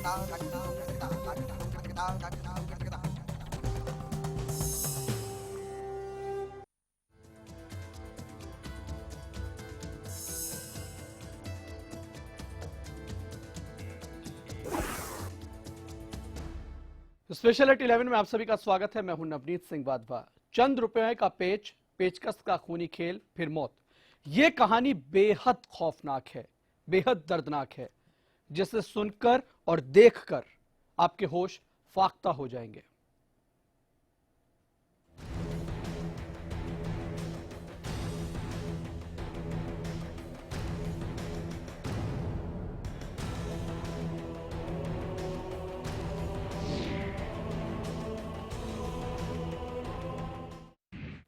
Special eight 11 में आप सभी का स्वागत है। मैं हूं नवनीत सिंह वाधवा। चंद रुपए का पेचकस का खूनी खेल, फिर मौत। यह कहानी बेहद खौफनाक है, बेहद दर्दनाक है, जिसे सुनकर और देखकर आपके होश फाख्ता हो जाएंगे।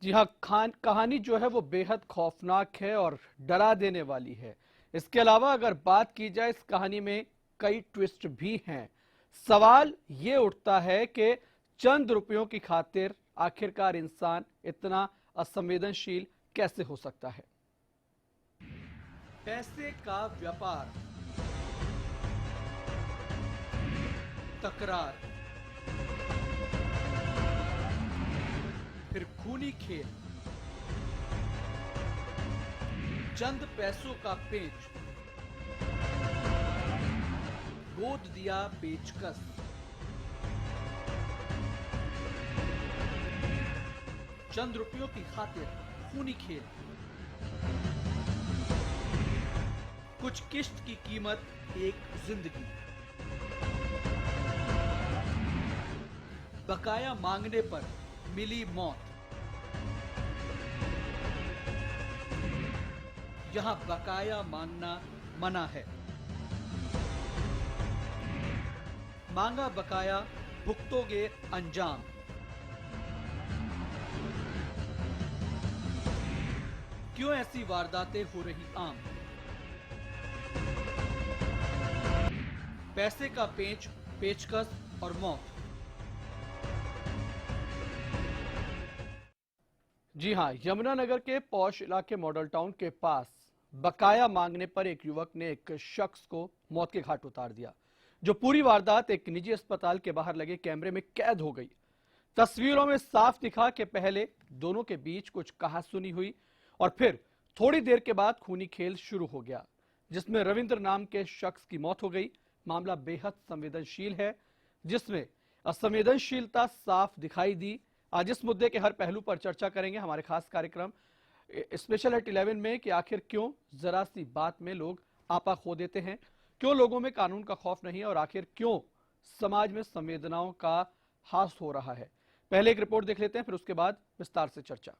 जी हाँ, कहानी जो है वो बेहद खौफनाक है और डरा देने वाली है। इसके अलावा अगर बात की जाए, इस कहानी में कई ट्विस्ट भी हैं। सवाल ये उठता है कि चंद रुपयों की खातिर आखिरकार इंसान इतना असंवेदनशील कैसे हो सकता है। पैसे का व्यापार, तकरार, फिर खूनी खेल, चंद पैसों का पेच, गोद दिया पेचकस, चंद रुपयों की खातिर खूनी खेल, कुछ किश्त की कीमत एक जिंदगी, बकाया मांगने पर मिली मौत। यहां बकाया मांगना मना है। मांगा बकाया, भुगतोगे अंजाम। क्यों ऐसी वारदातें हो रही आम? पैसे का पेचकस और मौत। जी हां, यमुनानगर के पौष इलाके मॉडल टाउन के पास बकाया मांगने पर एक युवक ने एक शख्स को मौत के घाट उतार दिया। जो पूरी वारदात एक निजी अस्पताल के बाहर लगे कैमरे में कैद हो गई। तस्वीरों में साफ दिखा कि पहले दोनों के बीच कुछ कहासुनी हुई और फिर थोड़ी देर के बाद खूनी खेल शुरू हो गया, जिसमें रविंद्र नाम के शख्स की मौत हो गई। मामला बेहद संवेदनशील है, जिसमें असंवेदनशीलता साफ दिखाई दी। आज इस मुद्दे के हर पहलू पर चर्चा करेंगे हमारे खास कार्यक्रम स्पेशल एट 11 में कि आखिर क्यों जरा सी बात में लोग आपा खो देते हैं, क्यों लोगों में कानून का खौफ नहीं और आखिर क्यों समाज में संवेदनाओं का हास हो रहा है। पहले एक रिपोर्ट देख लेते हैं, फिर उसके बाद विस्तार से चर्चा।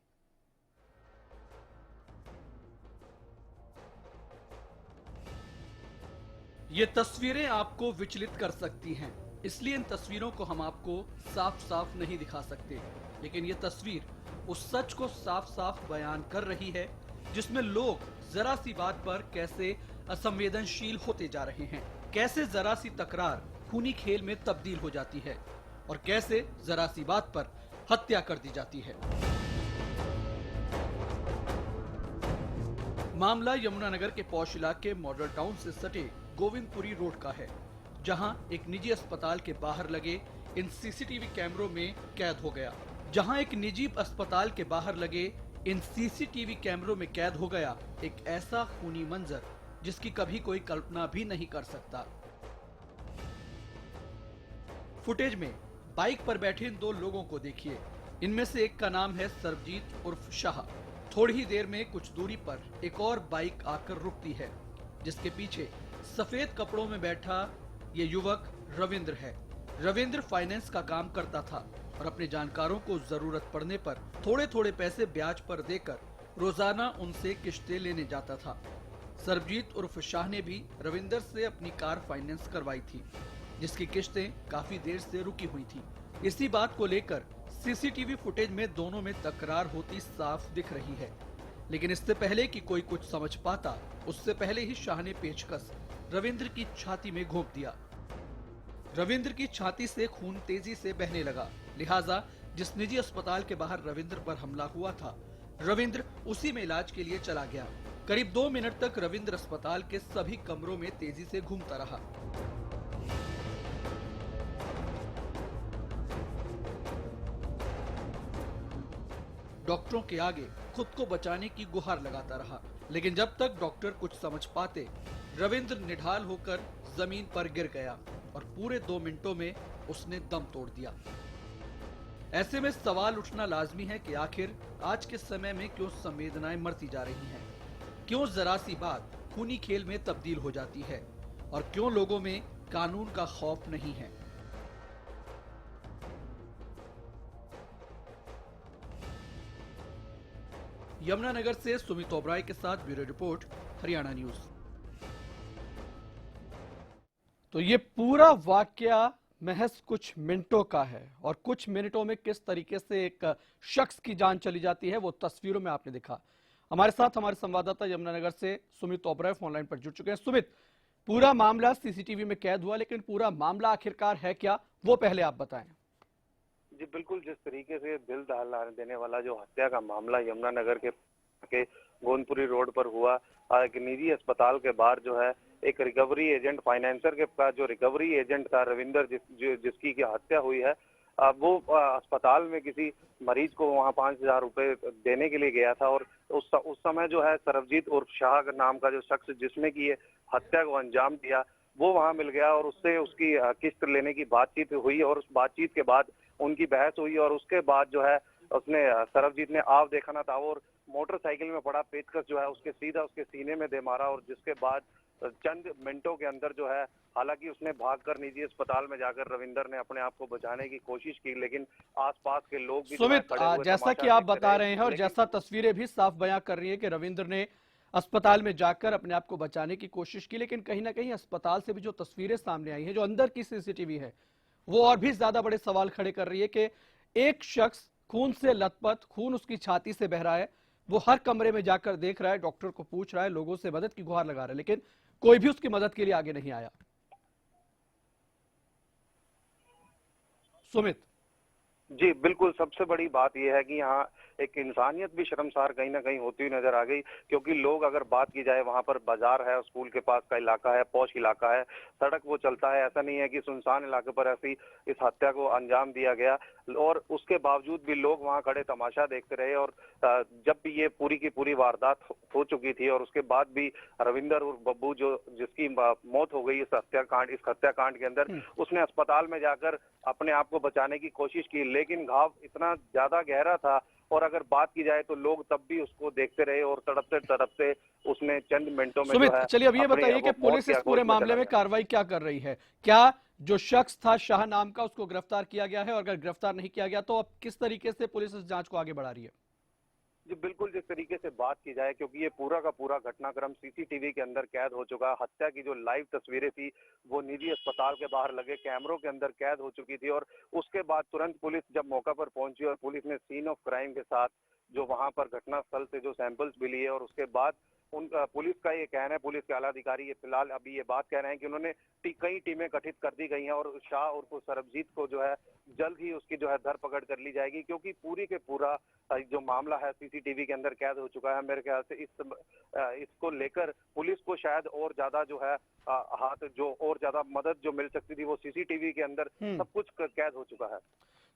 ये तस्वीरें आपको विचलित कर सकती हैं, इसलिए इन तस्वीरों को हम आपको साफ साफ नहीं दिखा सकते, लेकिन ये तस्वीर उस सच को साफ साफ बयान कर रही है जिसमें लोग जरा सी बात पर कैसे असंवेदनशील होते जा रहे हैं, कैसे जरा सी तकरार खूनी खेल में तब्दील हो जाती है और कैसे जरा सी बात पर हत्या कर दी जाती है। मामला यमुनानगर के पौष इलाके मॉडल टाउन से सटे गोविंदपुरी रोड का है, जहां एक निजी अस्पताल के बाहर लगे इन सीसीटीवी कैमरों में कैद हो गया। जहां एक निजी अस्पताल के बाहर लगे इन सीसीटीवी कैमरों में कैद हो गया एक ऐसा खूनी मंजर जिसकी कभी कोई कल्पना भी नहीं कर सकता। फुटेज में बाइक पर बैठे इन दो लोगों को देखिए। इनमें से एक का नाम है सरबजीत उर्फ शाह। थोड़ी ही देर में कुछ दूरी पर एक और बाइक आकर रुकती है, जिसके पीछे सफेद कपड़ों में बैठा ये युवक रविंद्र है। रविंद्र फाइनेंस का काम करता था और अपने जानकारों को जरूरत पड़ने पर थोड़े थोड़े पैसे ब्याज पर देकर रोजाना उनसे किश्तें लेने जाता था। सरबजीत उर्फ शाह ने भी रविंद्र से अपनी कार फाइनेंस करवाई थी, जिसकी किश्तें काफी देर से रुकी हुई थी। इसी बात को लेकर सीसीटीवी फुटेज में दोनों में तकरार होती साफ दिख रही है, लेकिन इससे पहले कि कोई कुछ समझ पाता, उससे पहले ही शाह ने पेचकस रविंद्र की छाती में घोंप दिया। रविंद्र की छाती से खून तेजी से बहने लगा, लिहाजा जिस निजी अस्पताल के बाहर रविंद्र पर हमला हुआ था, रविंद्र उसी में इलाज के लिए चला गया। करीब 2 मिनट तक रविंद्र अस्पताल के सभी कमरों में तेजी से घूमता रहा। डॉक्टरों के आगे खुद को बचाने की गुहार लगाता रहा, लेकिन जब तक डॉक्टर कुछ समझ पाते, रविंद्र निढाल होकर जमीन पर गिर गया और पूरे 2 मिनटों में उसने दम तोड़ दिया। ऐसे में सवाल उठना लाजमी है कि आखिर आज के समय में क्यों संवेदनाएं मरती जा रही हैं, क्यों जरा सी बात खूनी खेल में तब्दील हो जाती है और क्यों लोगों में कानून का खौफ नहीं है। यमुनानगर से सुमित ओबराय के साथ ब्यूरो रिपोर्ट, हरियाणा न्यूज। तो ये पूरा वाकया महज कुछ मिनटों का है और कुछ मिनटों में किस तरीके से एक शख्स की जान चली जाती है वो तस्वीरों में आपने देखा। हमारे साथ हमारे संवाददाता यमुनानगर से सुमित ओबराय ऑनलाइन पर जुड़ चुके हैं। सुमित, पूरा मामला सीसीटीवी में कैद हुआ, लेकिन पूरा मामला आखिरकार है क्या, वो पहले आप बताएं। जी बिल्कुल, जिस तरीके से दिल दहला देने वाला जो हत्या का मामला यमुनानगर के गोंदपुरी रोड पर हुआ, एक निजी अस्पताल के बाहर जो है एक रिकवरी एजेंट, फाइनेंसर के पास जो रिकवरी एजेंट था रविंदर, जिसकी की हत्या हुई है, वो अस्पताल में किसी मरीज को वहां 5,000 रुपए देने के लिए गया था और उस समय जो है सरबजीत उर्फ शाह नाम का जो शख्स जिसने की ये हत्या को अंजाम दिया, वो वहां मिल गया और उससे उसकी किस्त लेने की बातचीत हुई और उस बातचीत के बाद उनकी बहस हुई और उसके बाद जो है उसने सरबजीत ने आव देखा ना था और मोटरसाइकिल में पड़ा पेचकस जो है उसके सीधा उसके सीने में दे मारा और जिसके बाद चंद मिनटों के अंदर जो है, हालांकि उसने भागकर निजी अस्पताल में जाकर रविंदर ने अपने आप को बचाने की कोशिश की, लेकिन आसपास के लोग भी सुमित, जैसा कि आप बता रहे हैं और जैसा तस्वीरें भी साफ बयां कर रही है कि रविंद्र ने अस्पताल में जाकर अपने आप को बचाने की कोशिश की, लेकिन कहीं ना कहीं अस्पताल से भी जो तस्वीरें सामने आई हैं, जो अंदर की सीसीटीवी है, वो और भी ज्यादा बड़े सवाल खड़े कर रही है कि एक शख्स खून से लथपथ, खून उसकी छाती से बह रहा है, वो हर कमरे में जाकर देख रहा है, डॉक्टर को पूछ रहा है, लोगों से मदद की गुहार लगा रहा है, लेकिन कोई भी उसकी मदद के लिए आगे नहीं आया। सुमित जी बिल्कुल, सबसे बड़ी बात यह है कि यहाँ एक इंसानियत भी शर्मसार कहीं ना कहीं होती हुई नजर आ गई, क्योंकि लोग, अगर बात की जाए, वहां पर बाजार है, स्कूल के पास का इलाका है, पौष इलाका है, सड़क वो चलता है, ऐसा नहीं है कि सुनसान इलाके पर ऐसी इस हत्या को अंजाम दिया गया और उसके बावजूद भी लोग वहां खड़े तमाशा देखते रहे और जब भी ये पूरी की पूरी वारदात हो चुकी थी और उसके बाद भी रविंदर और बब्बू जिसकी मौत हो गई इस हत्याकांड के अंदर, उसने अस्पताल में जाकर अपने आप को बचाने की कोशिश की, लेकिन घाव इतना ज्यादा गहरा था और अगर बात की जाए तो लोग तब भी उसको देखते रहे और तड़पते तड़पते उसने चंद मिनटों में सुमित, जो है। चलिए अब ये बताइए कि पुलिस इस पूरे मामले में कार्रवाई क्या कर रही है? क्या जो शख्स था शाह नाम का, उसको गिरफ्तार किया गया है और अगर गिरफ्तार नहीं किया गया तो अब किस तरीके से पुलिस इस जांच को आगे बढ़ा रही है? जी बिल्कुल, जिस तरीके से बात की जाए, क्योंकि ये पूरा का पूरा घटनाक्रम सीसीटीवी के अंदर कैद हो चुका, हत्या की जो लाइव तस्वीरें थी वो निजी अस्पताल के बाहर लगे कैमरों के अंदर कैद हो चुकी थी और उसके बाद तुरंत पुलिस जब मौका पर पहुंची और पुलिस ने सीन ऑफ क्राइम के साथ जो वहां पर घटनास्थल से जो सैंपल्स भी लिए और उसके बाद पुलिस का ये कहना है, पुलिस के आला अधिकारी ये फिलहाल अभी ये बात कह रहे हैं कि उन्होंने कई टीमें गठित कर दी गई हैं और शाह और सरबजीत को जो है जल्द ही उसकी जो है धरपकड़ कर ली जाएगी, क्योंकि पूरी के पूरा जो मामला है सीसीटीवी के अंदर कैद हो चुका है। मेरे ख्याल से इसको लेकर पुलिस को शायद और ज्यादा जो है हाथ, जो और ज्यादा मदद जो मिल सकती थी वो सीसीटीवी के अंदर सब कुछ कैद हो चुका है।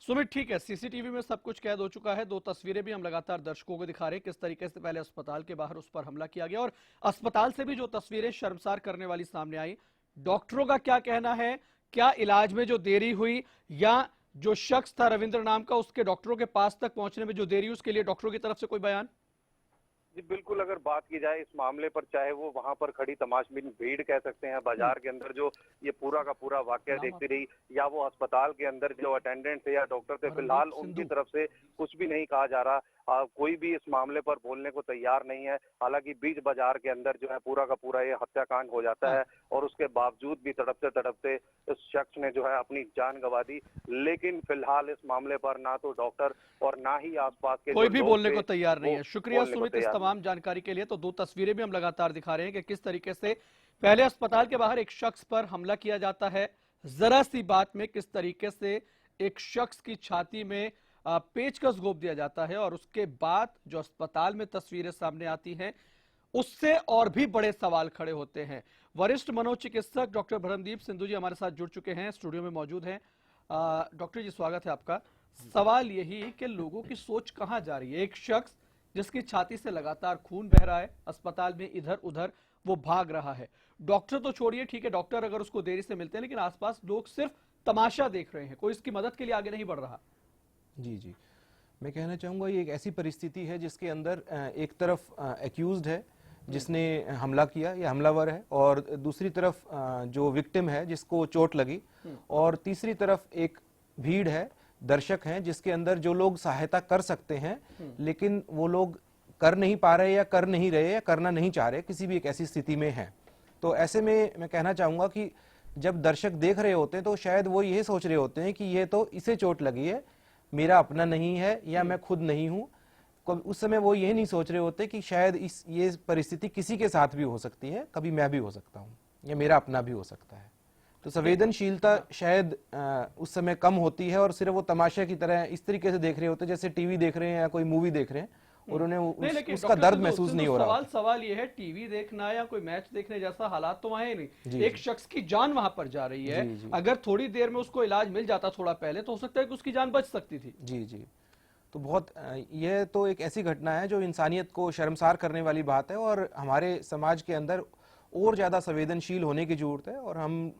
सुमित, ठीक है, सीसीटीवी में सब कुछ कैद हो चुका है। 2 तस्वीरें भी हम लगातार दर्शकों को दिखा रहे हैं, किस तरीके से पहले अस्पताल के बाहर उस पर हमला किया गया और अस्पताल से भी जो तस्वीरें शर्मसार करने वाली सामने आई। डॉक्टरों का क्या कहना है, क्या इलाज में जो देरी हुई या जो शख्स था रविंद्र नाम का, उसके डॉक्टरों के पास तक पहुंचने में जो देरी, उसके लिए डॉक्टरों की तरफ से कोई बयान? जी बिल्कुल, अगर बात की जाए इस मामले पर, चाहे वो वहां पर खड़ी तमाशबीन भीड़ कह सकते हैं, बाजार के अंदर जो ये पूरा का पूरा वाकया देखती रही, या वो अस्पताल के अंदर जो अटेंडेंट थे या डॉक्टर थे, फिलहाल उनकी तरफ से कुछ भी नहीं कहा जा रहा। कोई भी इस मामले पर बोलने को तैयार नहीं है। हालांकि बीच बाजार के अंदर जो है पूरा का पूरा ये हत्याकांड हो जाता है और उसके बावजूद भी तड़पते तड़पते इस शख्स ने जो है अपनी जान गंवा दी, लेकिन फिलहाल इस मामले पर ना तो डॉक्टर और ना ही आसपास के कोई भी बोलने को तैयार नहीं है। शुक्रिया सुमित इस तमाम जानकारी के लिए। तो 2 तस्वीरें भी हम लगातार दिखा रहे हैं कि किस तरीके से पहले अस्पताल के बाहर एक शख्स पर हमला किया जाता है, जरा सी बात में किस तरीके से एक शख्स की छाती में पेचकस घोंप दिया जाता है और उसके बाद जो अस्पताल में तस्वीरें सामने आती हैं, उससे और भी बड़े सवाल खड़े होते हैं। वरिष्ठ मनोचिकित्सक डॉक्टर भरमदीप सिंधु जी हमारे साथ जुड़ चुके हैं, स्टूडियो में मौजूद हैं। डॉक्टर जी, स्वागत है आपका। सवाल यही कि लोगों की सोच कहां जा रही है। एक शख्स जिसकी छाती से लगातार खून बह रहा है, अस्पताल में इधर उधर वो भाग रहा है। डॉक्टर तो छोड़िए, ठीक है डॉक्टर अगर उसको देरी से मिलते हैं, लेकिन आसपास लोग सिर्फ तमाशा देख रहे हैं, कोई इसकी मदद के लिए आगे नहीं बढ़ रहा। जी जी, मैं कहना चाहूँगा ये एक ऐसी परिस्थिति है जिसके अंदर एक तरफ एक्यूज्ड है जिसने हमला किया या हमलावर है, और दूसरी तरफ जो विक्टिम है जिसको चोट लगी, और तीसरी तरफ एक भीड़ है, दर्शक हैं जिसके अंदर जो लोग सहायता कर सकते हैं लेकिन वो लोग कर नहीं पा रहे या कर नहीं रहे या करना नहीं चाह रहे, किसी भी एक ऐसी स्थिति में है। तो ऐसे में मैं कहना चाहूँगा कि जब दर्शक देख रहे होते हैं तो शायद वो ये सोच रहे होते हैं कि ये तो इसे चोट लगी है, मेरा अपना नहीं है या मैं खुद नहीं हूँ। उस समय वो ये नहीं सोच रहे होते कि शायद ये परिस्थिति किसी के साथ भी हो सकती है, कभी मैं भी हो सकता हूँ या मेरा अपना भी हो सकता है। तो संवेदनशीलता शायद उस समय कम होती है और सिर्फ वो तमाशा की तरह इस तरीके से देख रहे होते हैं जैसे टीवी देख रहे हैं या कोई मूवी देख रहे हैं, और उन्हें उसका दर्द महसूस नहीं हो रहा। सवाल ये है, टीवी देखना या कोई मैच देखने जैसा हालात तो वहां है नहीं, एक शख्स की जान वहां पर जा रही है। अगर थोड़ी देर में उसको इलाज मिल जाता थोड़ा पहले तो हो सकता है कि उसकी जान बच सकती थी। जी जी, तो बहुत यह तो एक ऐसी घटना है जो इंसानियत को शर्मसार करने वाली बात है, और हमारे समाज के अंदर और ज्यादा संवेदनशील होने की जरूरत है। और हम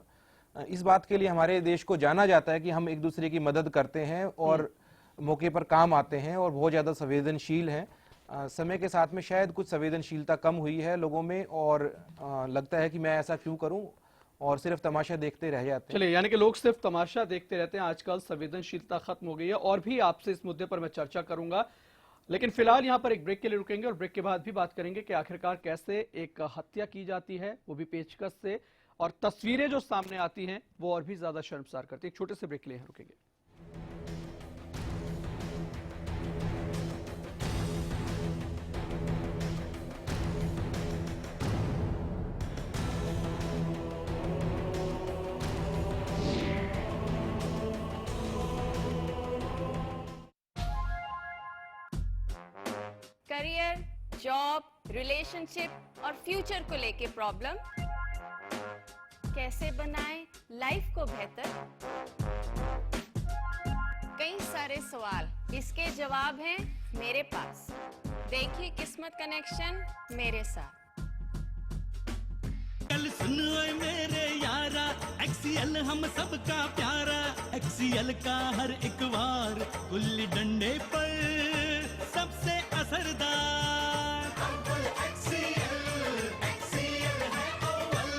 इस बात के लिए हमारे देश को जाना जाता है कि हम एक दूसरे की मदद करते हैं और मौके पर काम आते हैं और बहुत ज़्यादा संवेदनशील हैं। समय के साथ में शायद कुछ संवेदनशीलता कम हुई है लोगों में, और लगता है कि मैं ऐसा क्यों करूं, और सिर्फ तमाशा देखते रह जाते हैं। चलिए, यानी कि लोग सिर्फ तमाशा देखते रहते हैं, आजकल संवेदनशीलता खत्म हो गई है। और भी आपसे इस मुद्दे पर मैं चर्चा करूंगा, लेकिन फिलहाल यहां पर एक ब्रेक के लिए रुकेंगे और ब्रेक के बाद भी बात करेंगे कि आखिरकार कैसे एक हत्या की जाती है, वो भी पेचकस से, और तस्वीरें जो सामने आती हैं वो और भी ज्यादा शर्मसार करती है। एक छोटे से ब्रेक के लिए रुकेंगे। करियर, जॉब, रिलेशनशिप और फ्यूचर को लेके प्रॉब्लम, कैसे बनाएं लाइफ को बेहतर, कई सारे सवाल, इसके जवाब हैं मेरे पास। देखिए किस्मत कनेक्शन मेरे साथ। कल सुन ओए मेरे यारा, एक्सीएल हम सबका प्यारा, एक्सीएल का हर एक वार गुल्ली डंडे पर सबसे असरदार। एक्सीएल है अव्वल,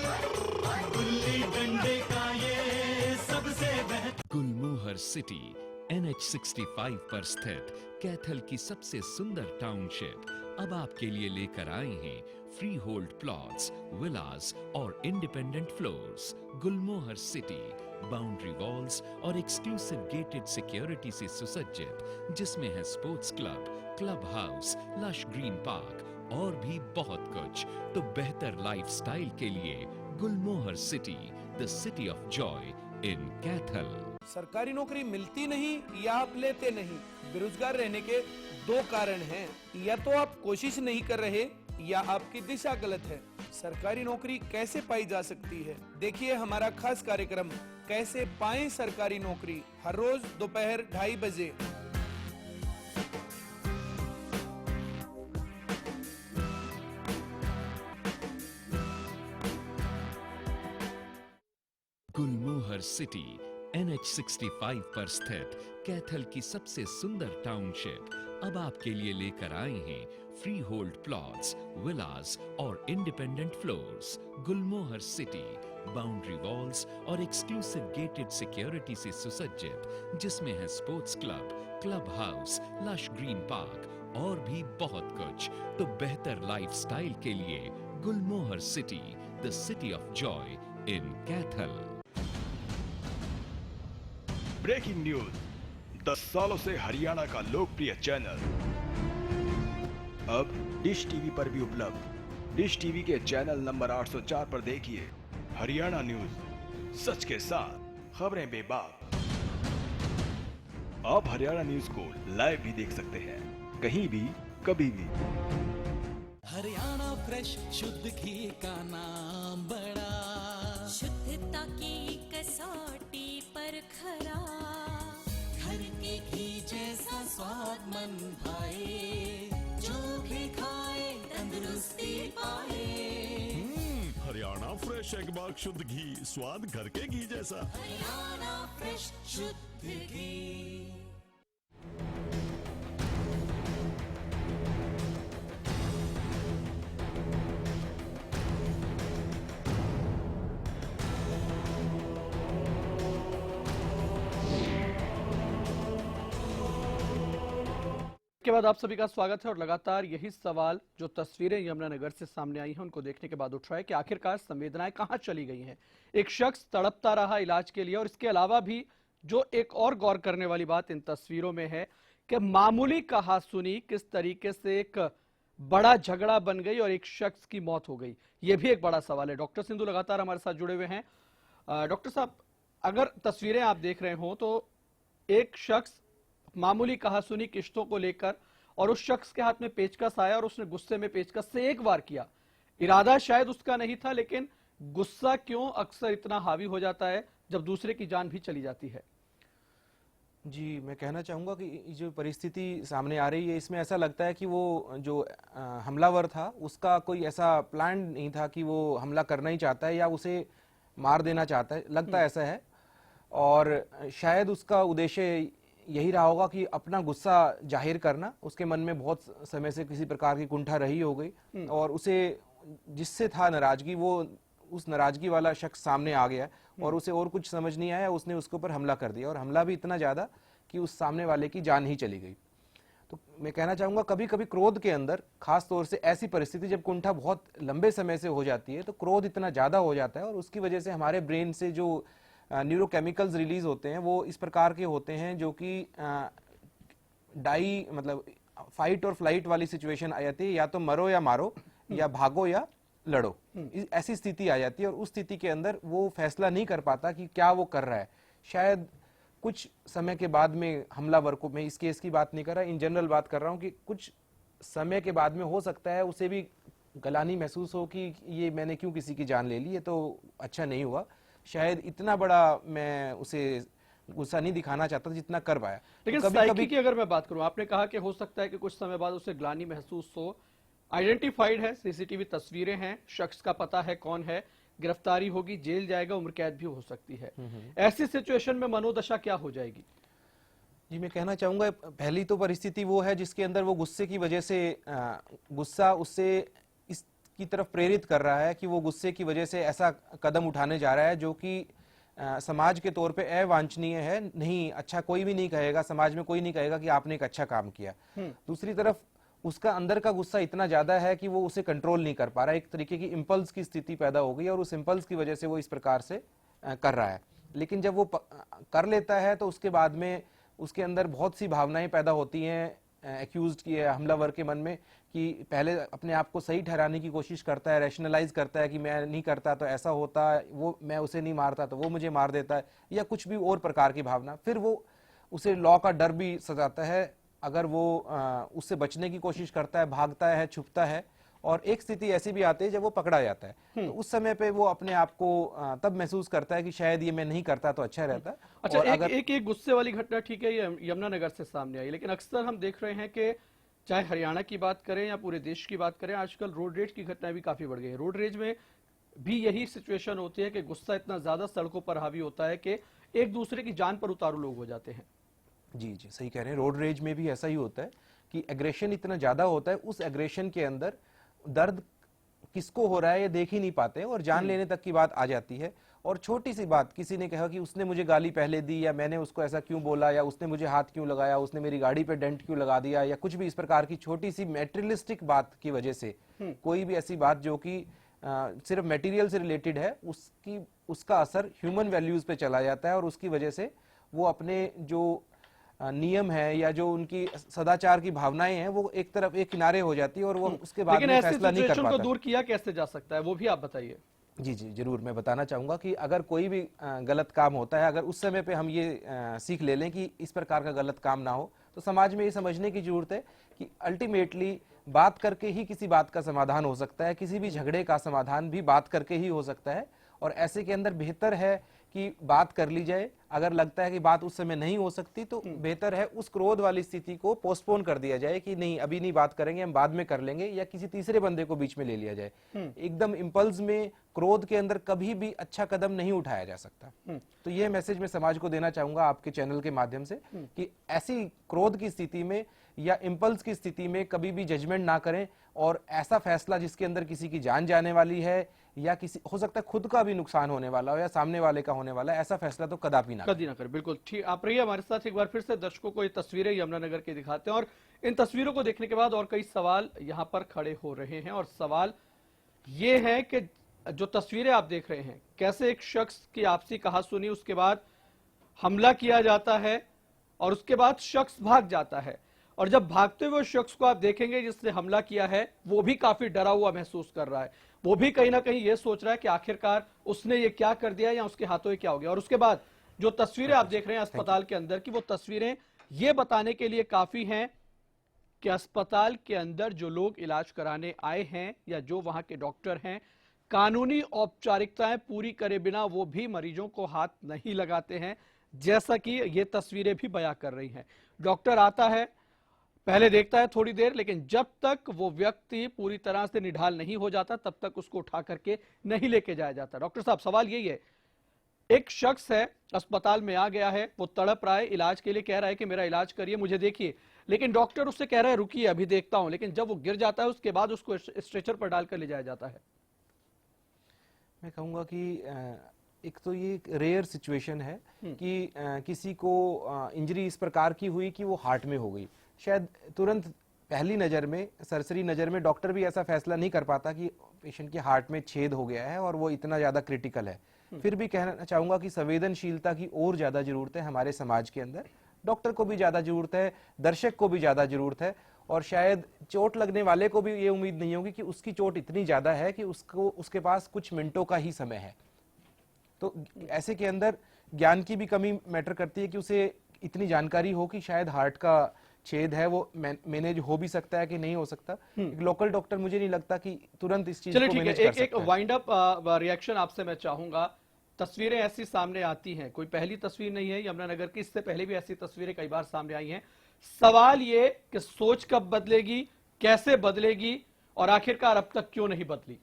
गुल्ली डंडे का ये सबसे बेहतर। गुलमोहर सिटी NH65 पर स्थित कैथल की सबसे सुंदर टाउनशिप अब आपके लिए लेकर आए हैं फ्री होल्ड प्लॉट्स, विलास और independent floors. Gulmohar city boundary walls और एक्सक्लूसिव गेटेड सिक्योरिटी से सुसज्जित, जिसमें है sports club, club house, lush green park और भी बहुत कुछ। तो बेहतर लाइफस्टाइल के लिए Gulmohar city, the city of joy in Kaithal. सरकारी नौकरी मिलती नहीं या आप लेते नहीं, बेरोजगार रहने के दो कारण हैं। या तो आप कोशिश नहीं कर रहे या आपकी दिशा गलत है। सरकारी नौकरी कैसे पाई जा सकती है, देखिए हमारा खास कार्यक्रम कैसे पाएं सरकारी नौकरी, हर रोज दोपहर 2:30 बजे। गुलमोहर सिटी NH65 पर स्थित कैथल की सबसे सुंदर टाउनशिप अब आपके लिए लेकर आए हैं फ्री होल्ड प्लॉट्स, विलास और independent floors. Gulmohar city boundary walls और एक्सक्लूसिव गेटेड सिक्योरिटी से सुसज्जित, जिसमें है sports club, club house, lush green park और भी बहुत कुछ। तो बेहतर लाइफस्टाइल के लिए Gulmohar city, the city of joy in Kaithal. Breaking news, 10 सालों से हरियाणा का लोकप्रिय चैनल अब डिश टीवी पर भी उपलब्ध। डिश टीवी के चैनल नंबर 804 पर देखिए हरियाणा न्यूज, सच के साथ खबरें बेबाक। आप हरियाणा न्यूज को लाइव भी देख सकते हैं, कहीं भी कभी भी। हरियाणा फ्रेश शुद्ध घी का नाम बड़ा, शुद्धता की कसौटी पर खरा, घर के घी स्वाद मन भाए, जो भी खाए तंदुरुस्ती पाए। हरियाणा फ्रेश एगबाग शुद्ध घी, स्वाद घर के घी जैसा। हरियाणा फ्रेश शुद्ध घी। के बाद आप सभी का स्वागत है और लगातार यही सवाल जो तस्वीरें यमुनानगर से सामने आई हैं उनको देखने के बाद उठ रहा है कि आखिरकार संवेदनाएं कहां चली गई हैं। एक शख्स तड़पता रहा इलाज के लिए और इसके अलावा भी जो एक और गौर करने वाली बात इन तस्वीरों में है कि मामूली कहासुनी किस तरीके से एक बड़ा झगड़ा बन गई और एक शख्स की मौत हो गई। यह भी एक बड़ा सवाल है। डॉक्टर सिंधु लगातार हमारे साथ जुड़े हुए हैं। डॉक्टर साहब, अगर तस्वीरें आप देख रहे हो तो एक शख्स मामूली कहासुनी किश्तों को लेकर और उस शख्स के हाथ में पेचकस आया और उसने गुस्से में पेचकस से एक वार किया। इरादा शायद उसका नहीं था, लेकिन गुस्सा क्यों अक्सर इतना हावी हो जाता है जब दूसरे की जान भी चली जाती है। जी, मैं कहना चाहूँगा कि ये जो परिस्थिति सामने आ रही है इसमें ऐसा लगता है कि वो जो हमलावर था उसका कोई ऐसा प्लान नहीं था कि वो हमला करना ही चाहता है या उसे मार देना चाहता है, लगता है ऐसा है। और शायद उसका उद्देश्य यही रहा होगा कि अपना गुस्सा जाहिर करना। उसके मन में बहुत समय से किसी प्रकार की कुंठा रही हो गई और उसे जिससे था नाराजगी, वो उस नाराजगी वाला शख्स सामने आ गया और उसे और कुछ समझ नहीं आया, उसने उसके ऊपर हमला कर दिया और हमला भी इतना ज्यादा कि उस सामने वाले की जान ही चली गई। तो मैं कहना चाहूंगा कभी कभी क्रोध के अंदर, खास तौर से ऐसी परिस्थिति जब कुंठा बहुत लंबे समय से हो जाती है तो क्रोध इतना ज्यादा हो जाता है और उसकी वजह से हमारे ब्रेन से जो न्यूरोकेमिकल्स रिलीज होते हैं वो इस प्रकार के होते हैं जो कि डाई मतलब फाइट और फ्लाइट वाली सिचुएशन आ जाती है, या तो मरो या मारो या भागो या लड़ो, ऐसी स्थिति आ जाती है। और उस स्थिति के अंदर वो फैसला नहीं कर पाता कि क्या वो कर रहा है। शायद कुछ समय के बाद में हमलावर को, मैं इस केस की बात नहीं कर रहा, इन जनरल बात कर रहा हूँ कि कुछ समय के बाद में हो सकता है उसे भी गलानी महसूस हो कि ये मैंने क्यों किसी की जान ले ली, ये तो अच्छा नहीं हुआ। शायद इतना बड़ा मैं उसे गुस्सा नहीं दिखाना चाहता जितना कर पाया। लेकिन साइकी की अगर मैं बात करूं, आपने कहा कि हो सकता है कि कुछ समय बाद उसे ग्लानि महसूस हो। आइडेंटिफाइड है, सीसीटीवी तस्वीरें हैं, शख्स का पता है कौन है, गिरफ्तारी होगी, जेल जाएगा, उम्र कैद भी हो सकती है। ऐसी सिचुएशन में मनोदशा क्या हो जाएगी? जी, मैं कहना चाहूंगा पहली तो परिस्थिति वो है जिसके अंदर वो गुस्से की वजह से गुस्सा उससे की तरफ प्रेरित कर रहा है कि वो गुस्से की वजह से ऐसा कदम उठाने जा रहा है जो कि समाज के तौर पे अवांछनीय है। नहीं, अच्छा कोई भी नहीं कहेगा, समाज में कोई नहीं कहेगा कि आपने एक अच्छा काम किया। दूसरी तरफ उसका अंदर का गुस्सा इतना ज्यादा है कि वो उसे कंट्रोल नहीं कर पा रहा, एक तरीके की इंपल्स की स्थिति पैदा हो गई और उस इंपल्स की वजह से वो इस प्रकार से कर रहा है। लेकिन जब वो कर लेता है तो उसके बाद में उसके अंदर बहुत सी भावनाएं पैदा होती हैं एक्यूज्ड की, हमलावर के मन में, कि पहले अपने आप को सही ठहराने की कोशिश करता है, रैशनलाइज करता है कि मैं नहीं करता तो ऐसा होता, वो मैं उसे नहीं मारता तो वो मुझे मार देता है, या कुछ भी और प्रकार की भावना। फिर वो उसे लॉ का डर भी सताता है। अगर वो उससे बचने की कोशिश करता है, भागता है, छुपता है, और एक स्थिति ऐसी भी आती है जब वो पकड़ा जाता है, तो उस समय पे वो अपने आप को तब महसूस करता है कि शायद ये मैं नहीं करता तो अच्छा रहता। अच्छा, एक गुस्से वाली घटना ठीक है, ये यमुनानगर से सामने आई, लेकिन अक्सर हम देख रहे हैं कि चाहे हरियाणा की बात करें या पूरे देश की बात करें, आजकल रोड रेज की घटनाएं भी काफी बढ़ गई है। रोड रेज में भी यही सिचुएशन होती है कि गुस्सा इतना ज्यादा सड़कों पर हावी होता है कि एक दूसरे की जान पर उतारू लोग हो जाते हैं। जी जी, सही कह रहे हैं। रोड रेज में भी ऐसा ही होता है कि एग्रेशन इतना ज्यादा होता है, उस एग्रेशन के अंदर दर्द किसको हो रहा है ये देख ही नहीं पाते और जान लेने तक की बात आ जाती है। और छोटी सी बात, किसी ने कहा कि उसने मुझे गाली पहले दी, या मैंने उसको ऐसा क्यों बोला, या उसने मुझे हाथ क्यों लगाया, उसने मेरी गाड़ी पे डेंट क्यों लगा दिया, या कुछ भी इस प्रकार की छोटी सी मेटेरियलिस्टिक बात की वजह से, कोई भी ऐसी बात जो कि सिर्फ मटेरियल से रिलेटेड है, उसका असर ह्यूमन वैल्यूज पे चला जाता है और उसकी वजह से वो अपने जो नियम है या जो उनकी सदाचार की भावनाएं हैं वो एक तरफ एक किनारे हो जाती है और वो उसके बाद में फैसला नहीं कर पाता। को दूर किया कैसे जा सकता है, वो भी आप बताइए। जी जी, जरूर। मैं बताना चाहूंगा कि अगर कोई भी गलत काम होता है, अगर उस समय पे हम ये सीख ले लें कि इस प्रकार का गलत काम ना हो, तो समाज में ये समझने की जरूरत है कि अल्टीमेटली बात करके ही किसी बात का समाधान हो सकता है, किसी भी झगड़े का समाधान भी बात करके ही हो सकता है। और ऐसे के अंदर बेहतर है कि बात कर ली जाए। अगर लगता है कि बात उस समय नहीं हो सकती तो बेहतर है उस क्रोध वाली स्थिति को पोस्टपोन कर दिया जाए कि नहीं अभी नहीं बात करेंगे, हम बाद में कर लेंगे, या किसी तीसरे बंदे को बीच में ले लिया जाए। एकदम इंपल्स में, क्रोध के अंदर कभी भी अच्छा कदम नहीं उठाया जा सकता। तो यह मैसेज मैं समाज को देना चाहूंगा आपके चैनल के माध्यम से कि ऐसी क्रोध की स्थिति में या इंपल्स की स्थिति में कभी भी जजमेंट ना करें, और ऐसा फैसला जिसके अंदर किसी की जान जाने वाली है या किसी हो सकता है खुद का भी नुकसान होने वाला हो या सामने वाले का होने वाला है, ऐसा फैसला तो कदापि ना करें। बिल्कुल ठीक, आप रहिए हमारे साथ। एक बार फिर से दर्शकों को ये तस्वीरें यमुनानगर की दिखाते हैं, और इन तस्वीरों को देखने के बाद और कई सवाल यहाँ पर खड़े हो रहे हैं। और सवाल ये है कि जो तस्वीरें आप देख रहे हैं, कैसे एक शख्स की आपसी कहासुनी, उसके बाद हमला किया जाता है और उसके बाद शख्स भाग जाता है। और जब भागते हुए शख्स को आप देखेंगे जिसने हमला किया है, वो भी काफी डरा हुआ महसूस कर रहा है, वो भी कहीं ना कहीं ये सोच रहा है कि आखिरकार उसने ये क्या कर दिया या उसके हाथों ये क्या हो गया। और उसके बाद जो तस्वीरें आप देख रहे हैं अस्पताल के अंदर की, वो तस्वीरें ये बताने के लिए काफी हैं कि अस्पताल के अंदर जो लोग इलाज कराने आए हैं या जो वहां के डॉक्टर हैं, कानूनी औपचारिकताएं पूरी करे बिना वो भी मरीजों को हाथ नहीं लगाते हैं, जैसा कि ये तस्वीरें भी बयां कर रही हैं। डॉक्टर आता है, पहले देखता है थोड़ी देर, लेकिन जब तक वो व्यक्ति पूरी तरह से निढाल नहीं हो जाता तब तक उसको उठा करके नहीं लेके जाया जाता। डॉक्टर साहब, सवाल यही है, एक शख्स है अस्पताल में आ गया है, वो तड़प रहा है, इलाज के लिए कह रहा है कि मेरा इलाज करिए, मुझे देखिए, लेकिन डॉक्टर उससे कह रहा है रुकिए अभी देखता हूं, लेकिन जब वो गिर जाता है उसके बाद उसको स्ट्रेचर पर डालकर ले जाया जाता है। मैं कहूंगा कि एक तो ये रेयर सिचुएशन है कि किसी को इंजरी इस प्रकार की हुई कि वो हार्ट में हो गई। शायद तुरंत पहली नज़र में, सरसरी नज़र में डॉक्टर भी ऐसा फैसला नहीं कर पाता कि पेशेंट के हार्ट में छेद हो गया है और वो इतना ज़्यादा क्रिटिकल है। फिर भी कहना चाहूँगा कि संवेदनशीलता की और ज़्यादा ज़रूरत है हमारे समाज के अंदर। डॉक्टर को भी ज़्यादा ज़रूरत है, दर्शक को भी ज़्यादा ज़रूरत है, और शायद चोट लगने वाले को भी ये उम्मीद नहीं होगी कि उसकी चोट इतनी ज़्यादा है कि उसके पास कुछ मिनटों का ही समय है। तो ऐसे के अंदर ज्ञान की भी कमी मैटर करती है कि उसे इतनी जानकारी हो कि शायद हार्ट का छेद है, वो मैनेज हो भी सकता है कि नहीं हो सकता। एक लोकल डॉक्टर मुझे नहीं लगता कि तुरंत इस चीज को मैनेज कर सकता है। एक वाइंड अप रिएक्शन आपसे मैं चाहूंगा। तस्वीरें ऐसी सामने आती हैं, कोई पहली तस्वीर नहीं है यमुनानगर की, इससे पहले भी ऐसी तस्वीरें कई बार सामने आई हैं। सवाल ये कि सोच कब बदलेगी, कैसे बदलेगी, और आखिरकार अब तक क्यों नहीं बदली?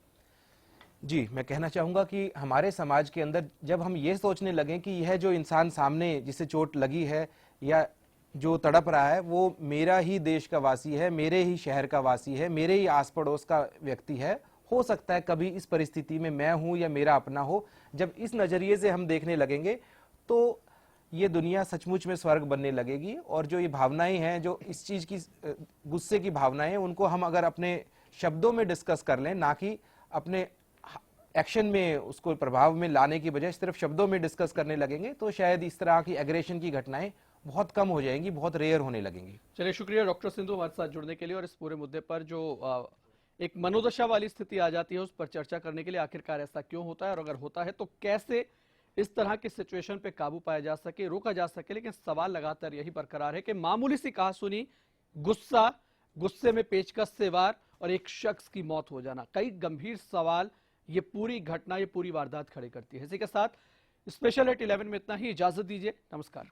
जी, मैं कहना चाहूंगा कि हमारे समाज के अंदर जब हम ये सोचने लगे कि यह जो इंसान सामने जिसे चोट लगी है या जो तड़प रहा है वो मेरा ही देश का वासी है, मेरे ही शहर का वासी है, मेरे ही आस पड़ोस का व्यक्ति है, हो सकता है कभी इस परिस्थिति में मैं हूं या मेरा अपना हो, जब इस नजरिए से हम देखने लगेंगे तो ये दुनिया सचमुच में स्वर्ग बनने लगेगी। और जो ये भावनाएं हैं, जो इस चीज की गुस्से की भावनाएं हैं, उनको हम अगर अपने शब्दों में डिस्कस कर लें, ना कि अपने एक्शन में उसको प्रभाव में लाने की बजाय सिर्फ शब्दों में डिस्कस करने लगेंगे, तो शायद इस तरह की एग्रेशन की घटनाएं बहुत कम हो जाएंगी, बहुत रेयर होने लगेंगी। चलिए, शुक्रिया डॉक्टर सिंधु हमारे साथ जुड़ने के लिए, और इस पूरे मुद्दे पर जो एक मनोदशा वाली स्थिति आ जाती है उस पर चर्चा करने के लिए, आखिरकार ऐसा क्यों होता है और अगर होता है तो कैसे इस तरह की सिचुएशन पे काबू पाया जा सके, रोका जा सके। लेकिन सवाल लगातार यही बरकरार है कि मामूली सी कहासुनी, गुस्सा, गुस्से में पेचकस से वार और एक शख्स की मौत हो जाना, कई गंभीर सवाल ये पूरी घटना, ये पूरी वारदात खड़े करती है। इसी के साथ स्पेशल एट 11 में इतना ही, इजाजत दीजिए, नमस्कार।